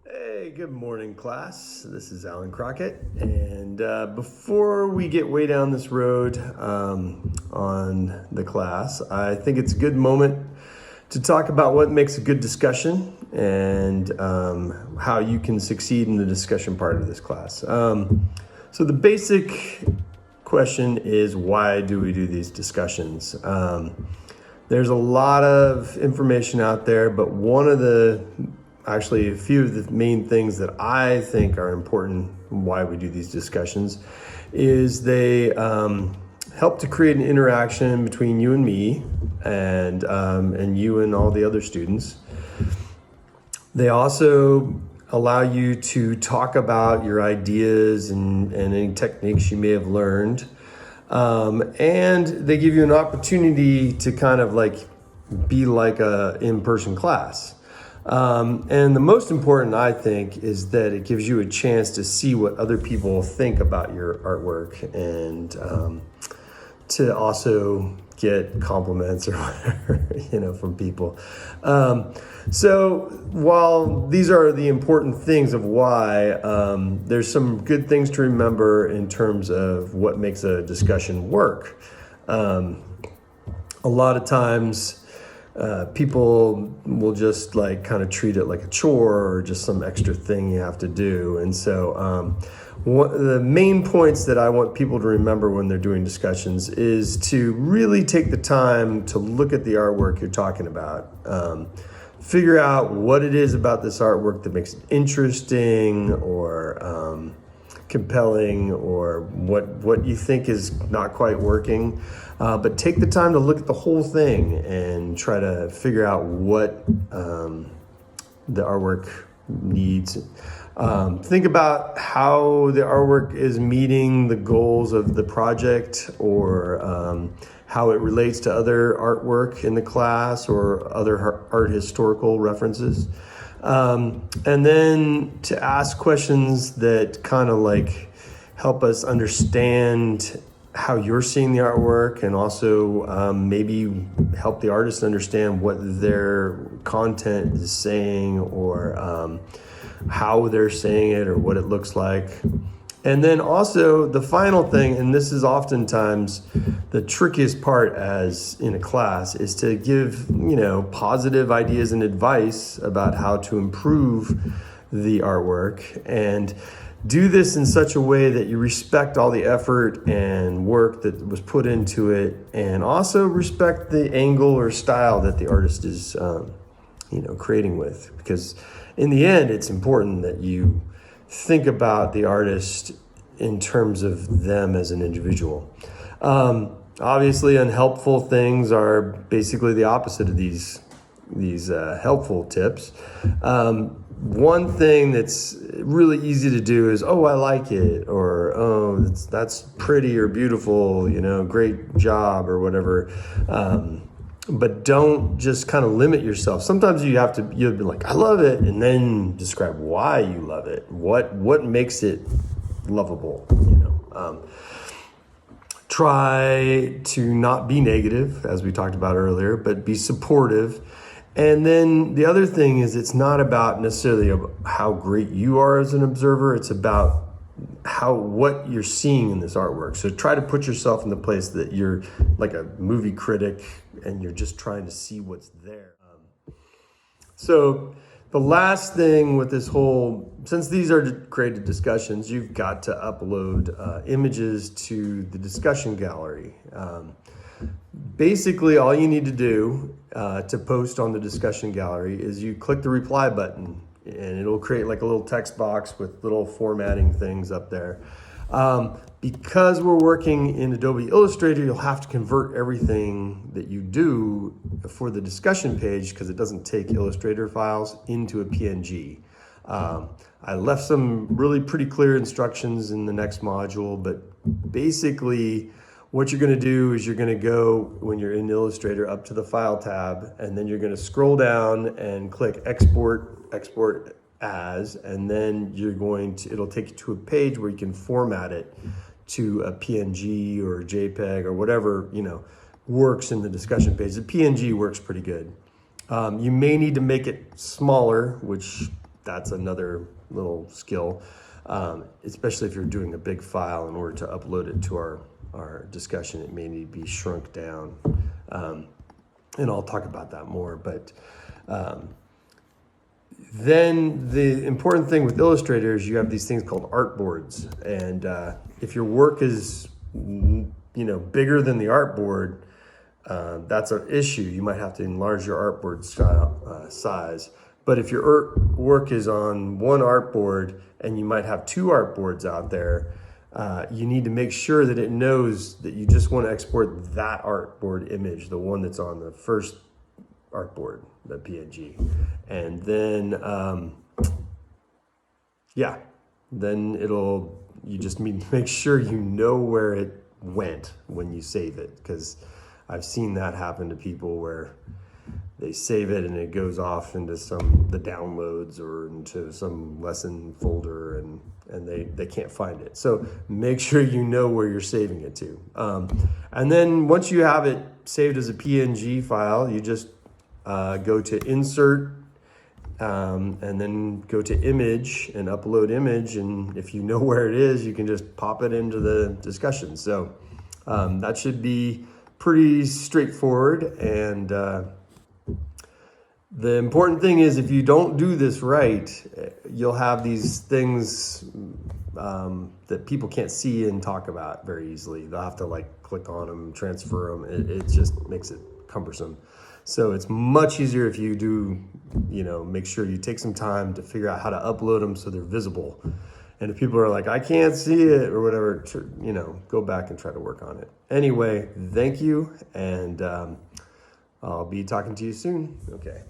Hey, good morning, class. This is Alan Crockett. And before we get way down this road on the class, I think it's a good moment to talk about what makes a good discussion and how you can succeed in the discussion part of this class. So the basic question is, why do we do these discussions? There's a lot of information out there, but actually a few of the main things that I think are important why we do these discussions is they help to create an interaction between you and me and you and all the other students. They also allow you to talk about your ideas and any techniques you may have learned. And they give you an opportunity to kind of be like a in-person class. And the most important, I think, is that it gives you a chance to see what other people think about your artwork and to also get compliments or whatever, from people. So while these are the important things of why, there's some good things to remember in terms of what makes a discussion work. A lot of times, people will just kind of treat it like a chore or just some extra thing you have to do. And so the main points that I want people to remember when they're doing discussions is to really take the time to look at the artwork you're talking about. Figure out what it is about this artwork that makes it interesting or compelling, or what you think is not quite working. But take the time to look at the whole thing and try to figure out what the artwork needs. Think about how the artwork is meeting the goals of the project, or how it relates to other artwork in the class or other art historical references. And then to ask questions that kind of help us understand how you're seeing the artwork, and also maybe help the artist understand what their content is saying, or how they're saying it, or what it looks like. And then also the final thing, and this is oftentimes the trickiest part as in a class, is to give, positive ideas and advice about how to improve the artwork, and do this in such a way that you respect all the effort and work that was put into it, and also respect the angle or style that the artist is, creating with. Because in the end, it's important that you think about the artist in terms of them as an individual. Obviously, unhelpful things are basically the opposite of these helpful tips. One thing that's really easy to do is, oh, I like it, or oh, that's pretty or beautiful, great job, or whatever. But don't just kind of limit yourself. Sometimes you'll be like, I love it, and then describe why you love it. What makes it lovable, Try to not be negative, as we talked about earlier, but be supportive. And then the other thing is, it's not about necessarily how great you are as an observer. It's about what you're seeing in this artwork. So try to put yourself in the place that you're like a movie critic and you're just trying to see what's there. So the last thing with this since these are created discussions, you've got to upload images to the discussion gallery. Basically, all you need to do to post on the discussion gallery is you click the reply button, and it'll create a little text box with little formatting things up there. Because we're working in Adobe Illustrator, you'll have to convert everything that you do for the discussion page, because it doesn't take Illustrator files, into a PNG. I left some really pretty clear instructions in the next module, but basically what you're going to do is you're going to go, when you're in Illustrator, up to the File tab, and then you're going to scroll down and click Export As, and then it'll take you to a page where you can format it to a PNG or a JPEG or whatever, works in the discussion page. The PNG works pretty good. You may need to make it smaller, which that's another little skill, especially if you're doing a big file. In order to upload it to our discussion, it may need to be shrunk down. And I'll talk about that more, but then the important thing with Illustrator is you have these things called artboards. And if your work is, bigger than the artboard, that's an issue. You might have to enlarge your artboard size. But if your work is on one artboard and you might have two artboards out there, you need to make sure that it knows that you just want to export that artboard image, the one that's on the first artboard, the PNG. And then, you just need to make sure you know where it went when you save it, because I've seen that happen to people where they save it and it goes off into the downloads or into some lesson folder, and they can't find it. So make sure you know where you're saving it to. And then once you have it saved as a PNG file, you just go to Insert, and then go to Image and Upload Image. And if you know where it is, you can just pop it into the discussion. So that should be pretty straightforward. And the important thing is, if you don't do this right, you'll have these things that people can't see and talk about very easily. They'll have to click on them, transfer them. It just makes it cumbersome. So it's much easier if you do, make sure you take some time to figure out how to upload them so they're visible. And if people are like, I can't see it or whatever, go back and try to work on it. Anyway, thank you. And I'll be talking to you soon. Okay.